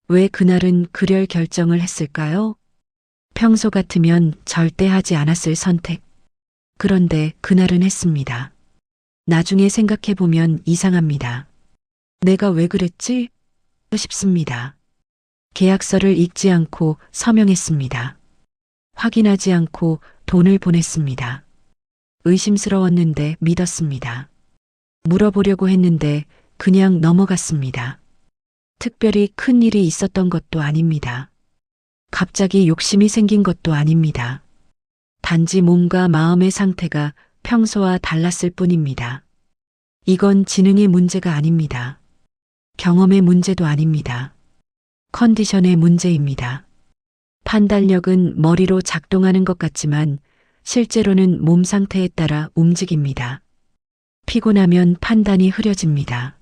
왜 그날은 그럴 결정을 했을까요? 평소 같으면 절대 하지 않았을 선택. 그런데 그날은 했습니다. 나중에 생각해보면 이상합니다. 내가 왜 그랬지? 싶습니다. 계약서를 읽지 않고 서명했습니다. 확인하지 않고 돈을 보냈습니다. 의심스러웠는데 믿었습니다. 물어보려고 했는데 그냥 넘어갔습니다. 특별히 큰 일이 있었던 것도 아닙니다. 갑자기 욕심이 생긴 것도 아닙니다. 단지 몸과 마음의 상태가 평소와 달랐을 뿐입니다. 이건 지능의 문제가 아닙니다. 경험의 문제도 아닙니다. 컨디션의 문제입니다. 판단력은 머리로 작동하는 것 같지만 실제로는 몸 상태에 따라 움직입니다. 피곤하면 판단이 흐려집니다.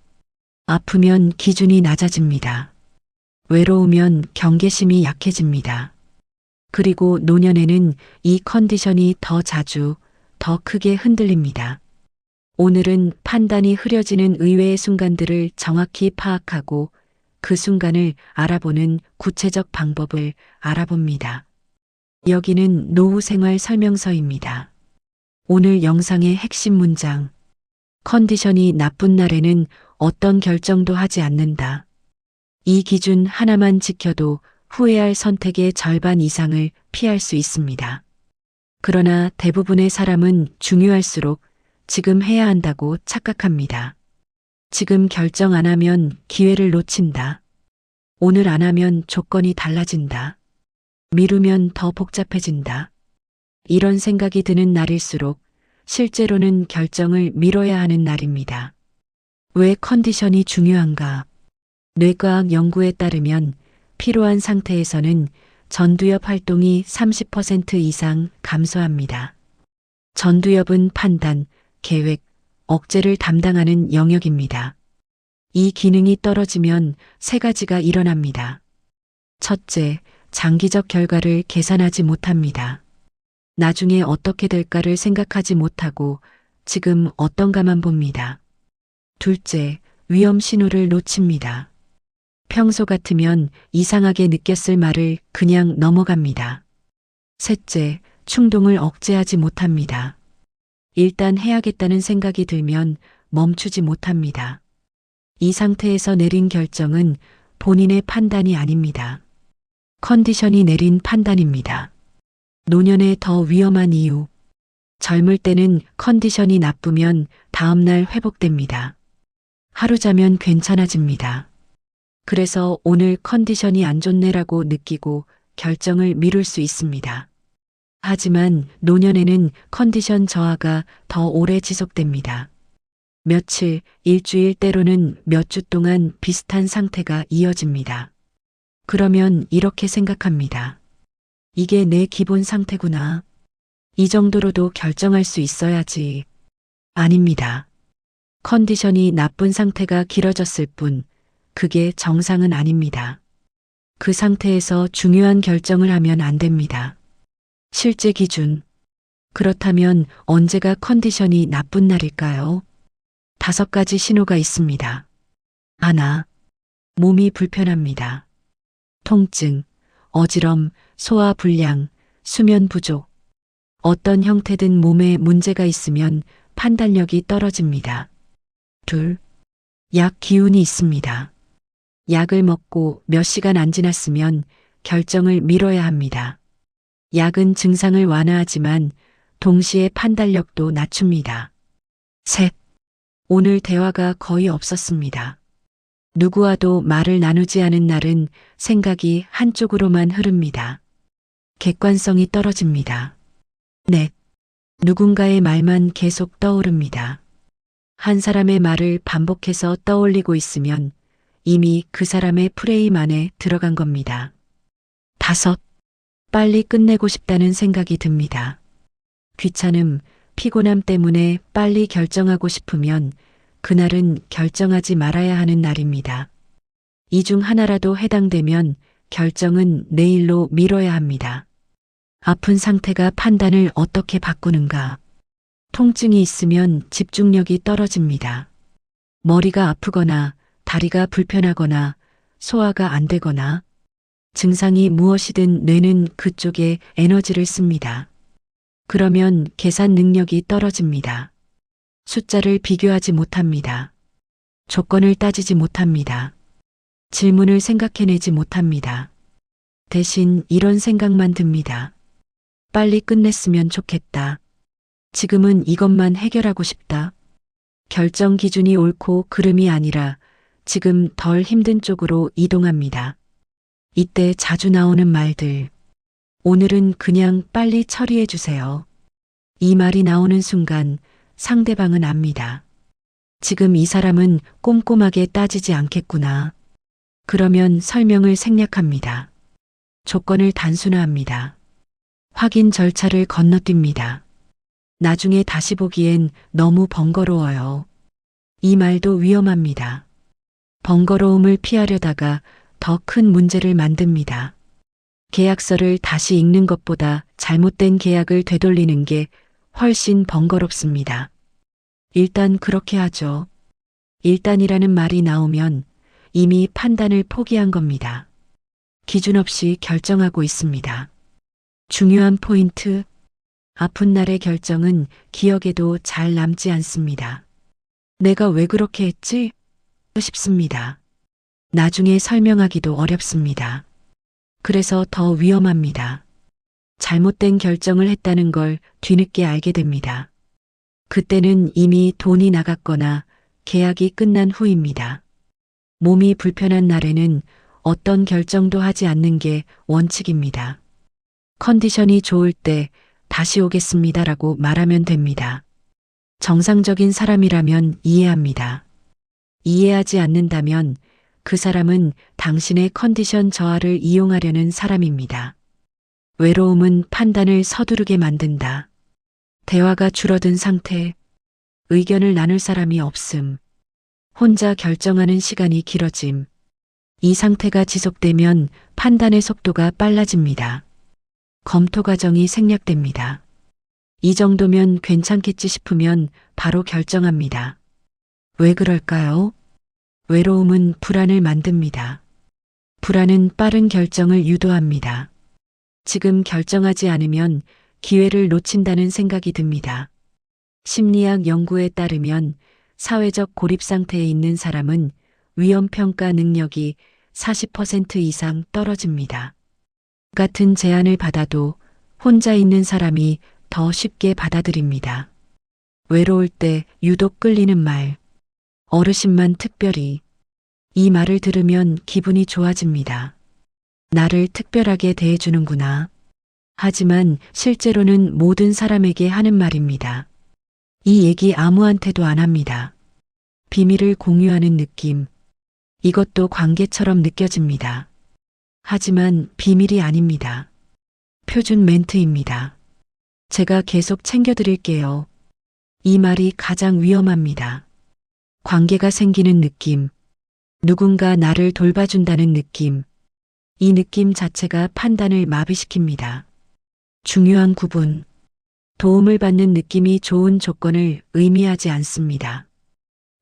아프면 기준이 낮아집니다. 외로우면 경계심이 약해집니다. 그리고 노년에는 이 컨디션이 더 자주, 더 크게 흔들립니다. 오늘은 판단이 흐려지는 의외의 순간들을 정확히 파악하고 그 순간을 알아보는 구체적 방법을 알아봅니다. 여기는 노후 생활 설명서입니다. 오늘 영상의 핵심 문장. 컨디션이 나쁜 날에는 어떤 결정도 하지 않는다. 이 기준 하나만 지켜도 후회할 선택의 절반 이상을 피할 수 있습니다. 그러나 대부분의 사람은 중요할수록 지금 해야 한다고 착각합니다. 지금 결정 안 하면 기회를 놓친다. 오늘 안 하면 조건이 달라진다. 미루면 더 복잡해진다. 이런 생각이 드는 날일수록 실제로는 결정을 미뤄야 하는 날입니다. 왜 컨디션이 중요한가? 뇌과학 연구에 따르면 피로한 상태에서는 전두엽 활동이 30% 이상 감소합니다. 전두엽은 판단, 계획, 억제를 담당하는 영역입니다. 이 기능이 떨어지면 세 가지가 일어납니다. 첫째, 장기적 결과를 계산하지 못합니다. 나중에 어떻게 될까를 생각하지 못하고 지금 어떤가만 봅니다. 둘째, 위험 신호를 놓칩니다. 평소 같으면 이상하게 느꼈을 말을 그냥 넘어갑니다. 셋째, 충동을 억제하지 못합니다. 일단 해야겠다는 생각이 들면 멈추지 못합니다. 이 상태에서 내린 결정은 본인의 판단이 아닙니다. 컨디션이 내린 판단입니다. 노년에 더 위험한 이유. 젊을 때는 컨디션이 나쁘면 다음날 회복됩니다. 하루 자면 괜찮아집니다. 그래서 오늘 컨디션이 안 좋네라고 느끼고 결정을 미룰 수 있습니다. 하지만 노년에는 컨디션 저하가 더 오래 지속됩니다. 며칠, 일주일 때로는 몇 주 동안 비슷한 상태가 이어집니다. 그러면 이렇게 생각합니다. 이게 내 기본 상태구나. 이 정도로도 결정할 수 있어야지. 아닙니다. 컨디션이 나쁜 상태가 길어졌을 뿐 그게 정상은 아닙니다. 그 상태에서 중요한 결정을 하면 안 됩니다. 실제 기준. 그렇다면 언제가 컨디션이 나쁜 날일까요? 5가지 신호가 있습니다. 하나, 몸이 불편합니다. 통증, 어지럼, 소화 불량, 수면 부족. 어떤 형태든 몸에 문제가 있으면 판단력이 떨어집니다. 둘, 약 기운이 있습니다. 약을 먹고 몇 시간 안 지났으면 결정을 미뤄야 합니다. 약은 증상을 완화하지만 동시에 판단력도 낮춥니다. 셋, 오늘 대화가 거의 없었습니다. 누구와도 말을 나누지 않은 날은 생각이 한쪽으로만 흐릅니다. 객관성이 떨어집니다. 넷, 누군가의 말만 계속 떠오릅니다. 한 사람의 말을 반복해서 떠올리고 있으면 이미 그 사람의 프레임 안에 들어간 겁니다. 다섯, 빨리 끝내고 싶다는 생각이 듭니다. 귀찮음, 피곤함 때문에 빨리 결정하고 싶으면 그날은 결정하지 말아야 하는 날입니다. 이 중 하나라도 해당되면 결정은 내일로 미뤄야 합니다. 아픈 상태가 판단을 어떻게 바꾸는가? 통증이 있으면 집중력이 떨어집니다. 머리가 아프거나 다리가 불편하거나 소화가 안 되거나 증상이 무엇이든 뇌는 그쪽에 에너지를 씁니다. 그러면 계산 능력이 떨어집니다. 숫자를 비교하지 못합니다. 조건을 따지지 못합니다. 질문을 생각해내지 못합니다. 대신 이런 생각만 듭니다. 빨리 끝냈으면 좋겠다. 지금은 이것만 해결하고 싶다. 결정 기준이 옳고 그름이 아니라 지금 덜 힘든 쪽으로 이동합니다. 이때 자주 나오는 말들. 오늘은 그냥 빨리 처리해 주세요. 이 말이 나오는 순간 상대방은 압니다. 지금 이 사람은 꼼꼼하게 따지지 않겠구나. 그러면 설명을 생략합니다. 조건을 단순화합니다. 확인 절차를 건너뜁니다. 나중에 다시 보기엔 너무 번거로워요. 이 말도 위험합니다. 번거로움을 피하려다가 더 큰 문제를 만듭니다. 계약서를 다시 읽는 것보다 잘못된 계약을 되돌리는 게 훨씬 번거롭습니다. 일단 그렇게 하죠. 일단이라는 말이 나오면 이미 판단을 포기한 겁니다. 기준 없이 결정하고 있습니다. 중요한 포인트. 아픈 날의 결정은 기억에도 잘 남지 않습니다. 내가 왜 그렇게 했지? 싶습니다. 나중에 설명하기도 어렵습니다. 그래서 더 위험합니다. 잘못된 결정을 했다는 걸 뒤늦게 알게 됩니다. 그때는 이미 돈이 나갔거나 계약이 끝난 후입니다. 몸이 불편한 날에는 어떤 결정도 하지 않는 게 원칙입니다. 컨디션이 좋을 때 다시 오겠습니다라고 말하면 됩니다. 정상적인 사람이라면 이해합니다. 이해하지 않는다면 그 사람은 당신의 컨디션 저하를 이용하려는 사람입니다. 외로움은 판단을 서두르게 만든다. 대화가 줄어든 상태, 의견을 나눌 사람이 없음, 혼자 결정하는 시간이 길어짐. 이 상태가 지속되면 판단의 속도가 빨라집니다. 검토 과정이 생략됩니다. 이 정도면 괜찮겠지 싶으면 바로 결정합니다. 왜 그럴까요? 외로움은 불안을 만듭니다. 불안은 빠른 결정을 유도합니다. 지금 결정하지 않으면 기회를 놓친다는 생각이 듭니다. 심리학 연구에 따르면 사회적 고립 상태에 있는 사람은 위험평가 능력이 40% 이상 떨어집니다. 같은 제안을 받아도 혼자 있는 사람이 더 쉽게 받아들입니다. 외로울 때 유독 끌리는 말. 어르신만 특별히. 이 말을 들으면 기분이 좋아집니다. 나를 특별하게 대해주는구나. 하지만 실제로는 모든 사람에게 하는 말입니다. 이 얘기 아무한테도 안 합니다. 비밀을 공유하는 느낌. 이것도 관계처럼 느껴집니다. 하지만 비밀이 아닙니다. 표준 멘트입니다. 제가 계속 챙겨드릴게요. 이 말이 가장 위험합니다. 관계가 생기는 느낌. 누군가 나를 돌봐준다는 느낌. 이 느낌 자체가 판단을 마비시킵니다. 중요한 구분. 도움을 받는 느낌이 좋은 조건을 의미하지 않습니다.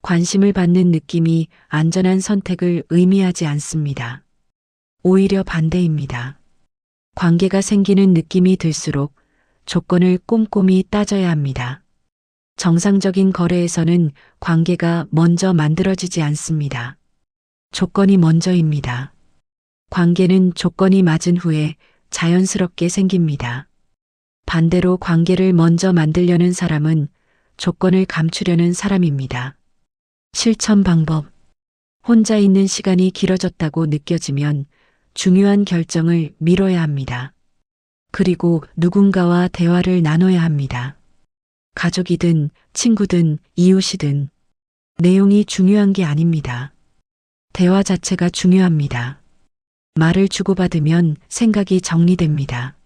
관심을 받는 느낌이 안전한 선택을 의미하지 않습니다. 오히려 반대입니다. 관계가 생기는 느낌이 들수록 조건을 꼼꼼히 따져야 합니다. 정상적인 거래에서는 관계가 먼저 만들어지지 않습니다. 조건이 먼저입니다. 관계는 조건이 맞은 후에 자연스럽게 생깁니다. 반대로 관계를 먼저 만들려는 사람은 조건을 감추려는 사람입니다. 실천 방법. 혼자 있는 시간이 길어졌다고 느껴지면 중요한 결정을 미뤄야 합니다. 그리고 누군가와 대화를 나눠야 합니다. 가족이든 친구든 이웃이든 내용이 중요한 게 아닙니다. 대화 자체가 중요합니다. 말을 주고받으면 생각이 정리됩니다.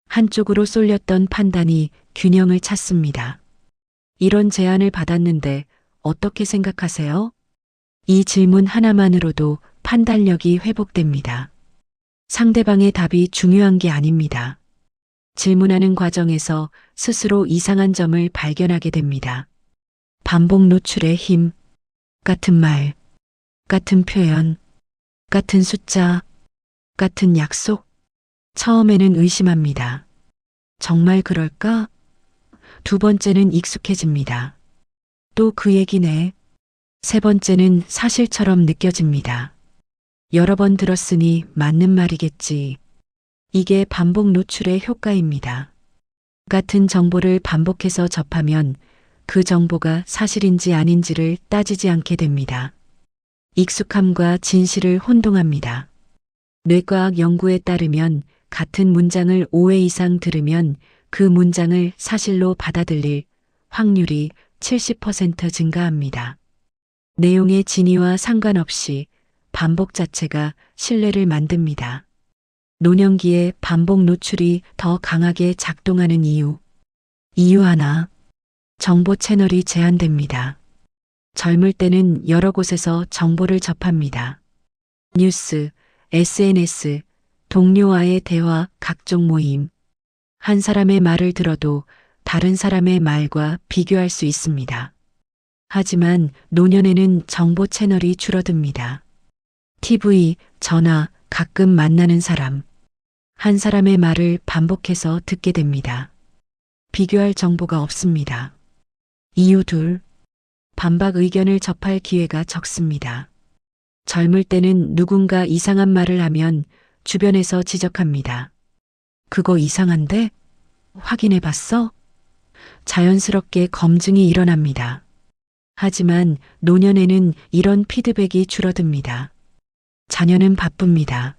한쪽으로 쏠렸던 판단이 균형을 찾습니다. 이런 제안을 받았는데 어떻게 생각하세요? 이 질문 하나만으로도 판단력이 회복됩니다. 상대방의 답이 중요한 게 아닙니다. 질문하는 과정에서 스스로 이상한 점을 발견하게 됩니다. 반복 노출의 힘, 같은 말, 같은 표현, 같은 숫자, 같은 약속. 처음에는 의심합니다. 정말 그럴까? 두 번째는 익숙해집니다. 또 그 얘기네. 세 번째는 사실처럼 느껴집니다. 여러 번 들었으니 맞는 말이겠지. 이게 반복 노출의 효과입니다. 같은 정보를 반복해서 접하면 그 정보가 사실인지 아닌지를 따지지 않게 됩니다. 익숙함과 진실을 혼동합니다. 뇌과학 연구에 따르면 같은 문장을 5회 이상 들으면 그 문장을 사실로 받아들일 확률이 70% 증가합니다. 내용의 진위와 상관없이 반복 자체가 신뢰를 만듭니다. 노년기에 반복 노출이 더 강하게 작동하는 이유. 이유 하나. 정보 채널이 제한됩니다. 젊을 때는 여러 곳에서 정보를 접합니다. 뉴스, SNS, 동료와의 대화, 각종 모임. 한 사람의 말을 들어도 다른 사람의 말과 비교할 수 있습니다. 하지만 노년에는 정보 채널이 줄어듭니다. TV, 전화, 가끔 만나는 사람. 한 사람의 말을 반복해서 듣게 됩니다. 비교할 정보가 없습니다. 이유 둘. 반박 의견을 접할 기회가 적습니다. 젊을 때는 누군가 이상한 말을 하면 주변에서 지적합니다. 그거 이상한데? 확인해 봤어? 자연스럽게 검증이 일어납니다. 하지만 노년에는 이런 피드백이 줄어듭니다. 자녀는 바쁩니다.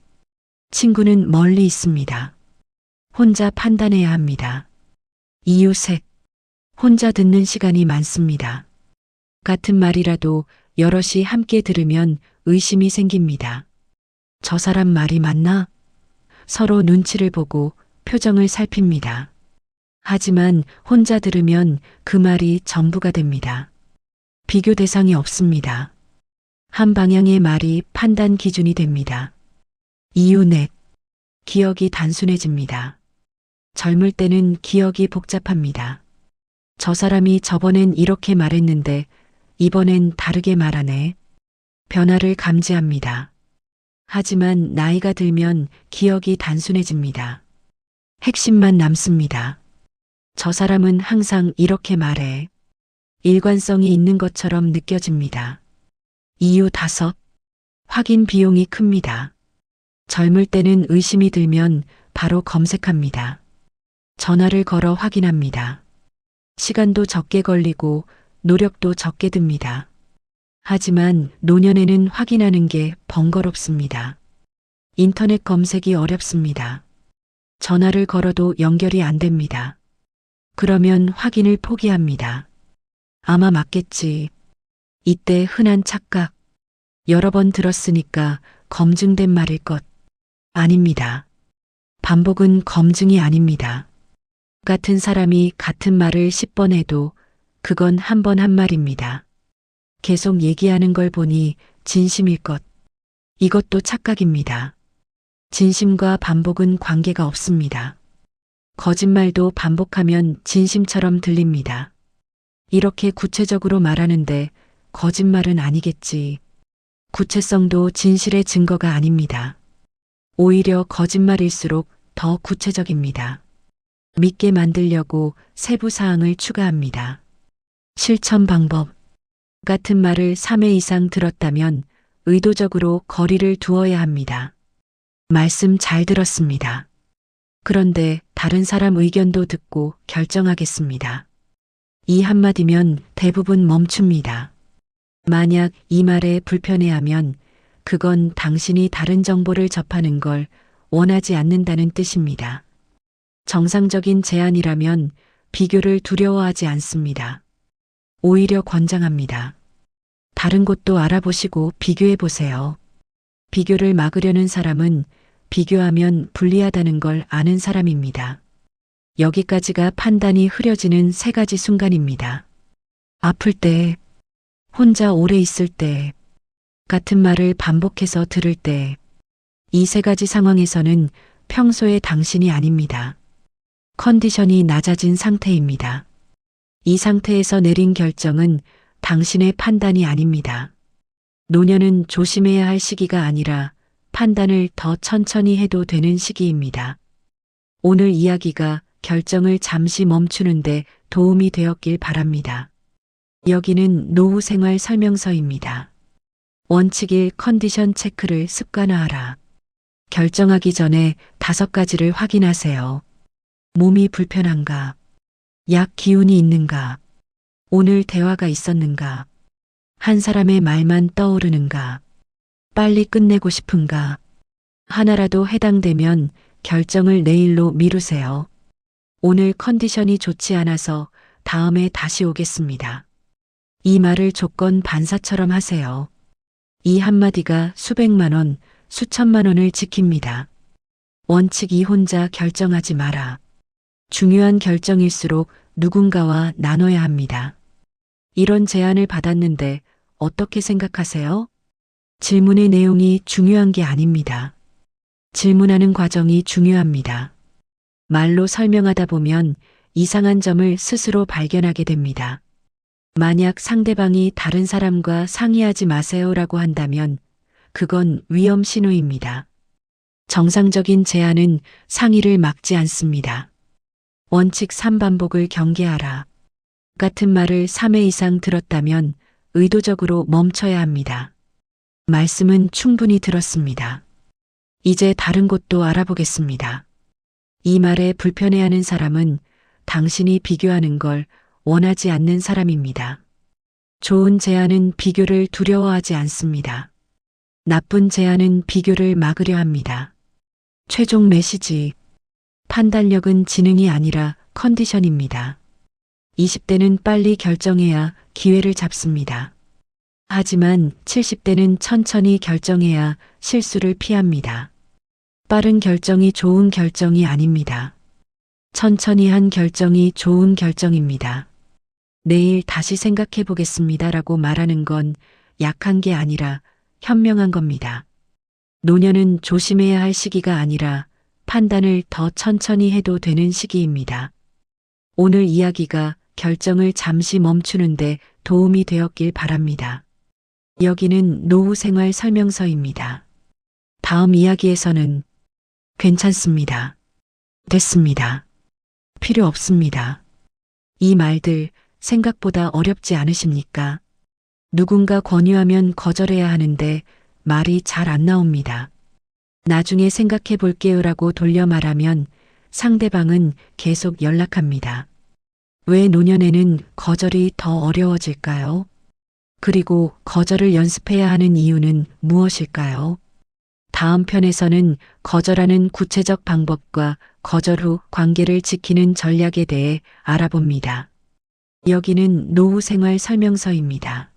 친구는 멀리 있습니다. 혼자 판단해야 합니다. 이유 셋. 혼자 듣는 시간이 많습니다. 같은 말이라도 여럿이 함께 들으면 의심이 생깁니다. 저 사람 말이 맞나? 서로 눈치를 보고 표정을 살핍니다. 하지만 혼자 들으면 그 말이 전부가 됩니다. 비교 대상이 없습니다. 한 방향의 말이 판단 기준이 됩니다. 이유 넷. 기억이 단순해집니다. 젊을 때는 기억이 복잡합니다. 저 사람이 저번엔 이렇게 말했는데 이번엔 다르게 말하네. 변화를 감지합니다. 하지만 나이가 들면 기억이 단순해집니다. 핵심만 남습니다. 저 사람은 항상 이렇게 말해. 일관성이 있는 것처럼 느껴집니다. 이유 다섯. 확인 비용이 큽니다. 젊을 때는 의심이 들면 바로 검색합니다. 전화를 걸어 확인합니다. 시간도 적게 걸리고 노력도 적게 듭니다. 하지만 노년에는 확인하는 게 번거롭습니다. 인터넷 검색이 어렵습니다. 전화를 걸어도 연결이 안 됩니다. 그러면 확인을 포기합니다. 아마 맞겠지. 이때 흔한 착각. 여러 번 들었으니까 검증된 말일 것. 아닙니다. 반복은 검증이 아닙니다. 같은 사람이 같은 말을 10번 해도 그건 한 번 한 말입니다. 계속 얘기하는 걸 보니 진심일 것. 이것도 착각입니다. 진심과 반복은 관계가 없습니다. 거짓말도 반복하면 진심처럼 들립니다. 이렇게 구체적으로 말하는데 거짓말은 아니겠지. 구체성도 진실의 증거가 아닙니다. 오히려 거짓말일수록 더 구체적입니다. 믿게 만들려고 세부 사항을 추가합니다. 실천 방법. 같은 말을 3회 이상 들었다면 의도적으로 거리를 두어야 합니다. 말씀 잘 들었습니다. 그런데 다른 사람 의견도 듣고 결정하겠습니다. 이 한마디면 대부분 멈춥니다. 만약 이 말에 불편해하면 그건 당신이 다른 정보를 접하는 걸 원하지 않는다는 뜻입니다. 정상적인 제안이라면 비교를 두려워하지 않습니다. 오히려 권장합니다. 다른 곳도 알아보시고 비교해 보세요. 비교를 막으려는 사람은 비교하면 불리하다는 걸 아는 사람입니다. 여기까지가 판단이 흐려지는 세 가지 순간입니다. 아플 때, 혼자 오래 있을 때, 같은 말을 반복해서 들을 때, 이 세 가지 상황에서는 평소의 당신이 아닙니다. 컨디션이 낮아진 상태입니다. 이 상태에서 내린 결정은 당신의 판단이 아닙니다. 노년은 조심해야 할 시기가 아니라 판단을 더 천천히 해도 되는 시기입니다. 오늘 이야기가 결정을 잠시 멈추는데 도움이 되었길 바랍니다. 여기는 노후 생활 설명서입니다. 원칙 1 컨디션 체크를 습관화하라. 결정하기 전에 5가지를 확인하세요. 몸이 불편한가? 약 기운이 있는가? 오늘 대화가 있었는가? 한 사람의 말만 떠오르는가? 빨리 끝내고 싶은가? 하나라도 해당되면 결정을 내일로 미루세요. 오늘 컨디션이 좋지 않아서 다음에 다시 오겠습니다. 이 말을 조건 반사처럼 하세요. 이 한마디가 수백만 원, 수천만 원을 지킵니다. 원칙 2 혼자 결정하지 마라. 중요한 결정일수록 누군가와 나눠야 합니다. 이런 제안을 받았는데 어떻게 생각하세요? 질문의 내용이 중요한 게 아닙니다. 질문하는 과정이 중요합니다. 말로 설명하다 보면 이상한 점을 스스로 발견하게 됩니다. 만약 상대방이 다른 사람과 상의하지 마세요라고 한다면 그건 위험 신호입니다. 정상적인 제안은 상의를 막지 않습니다. 원칙 3 반복을 경계하라. 같은 말을 3회 이상 들었다면 의도적으로 멈춰야 합니다. 말씀은 충분히 들었습니다. 이제 다른 곳도 알아보겠습니다. 이 말에 불편해하는 사람은 당신이 비교하는 걸 원하지 않는 사람입니다. 좋은 제안은 비교를 두려워하지 않습니다. 나쁜 제안은 비교를 막으려 합니다. 최종 메시지. 판단력은 지능이 아니라 컨디션입니다. 20대는 빨리 결정해야 기회를 잡습니다. 하지만 70대는 천천히 결정해야 실수를 피합니다. 빠른 결정이 좋은 결정이 아닙니다. 천천히 한 결정이 좋은 결정입니다. 내일 다시 생각해 보겠습니다라고 말하는 건 약한 게 아니라 현명한 겁니다. 노년은 조심해야 할 시기가 아니라 판단을 더 천천히 해도 되는 시기입니다. 오늘 이야기가 결정을 잠시 멈추는데 도움이 되었길 바랍니다. 여기는 노후 생활 설명서입니다. 다음 이야기에서는 괜찮습니다. 됐습니다. 필요 없습니다. 이 말들 생각보다 어렵지 않으십니까? 누군가 권유하면 거절해야 하는데 말이 잘 안 나옵니다. 나중에 생각해 볼게요라고 돌려 말하면 상대방은 계속 연락합니다. 왜 노년에는 거절이 더 어려워질까요? 그리고 거절을 연습해야 하는 이유는 무엇일까요? 다음 편에서는 거절하는 구체적 방법과 거절 후 관계를 지키는 전략에 대해 알아봅니다. 여기는 노후 생활 설명서입니다.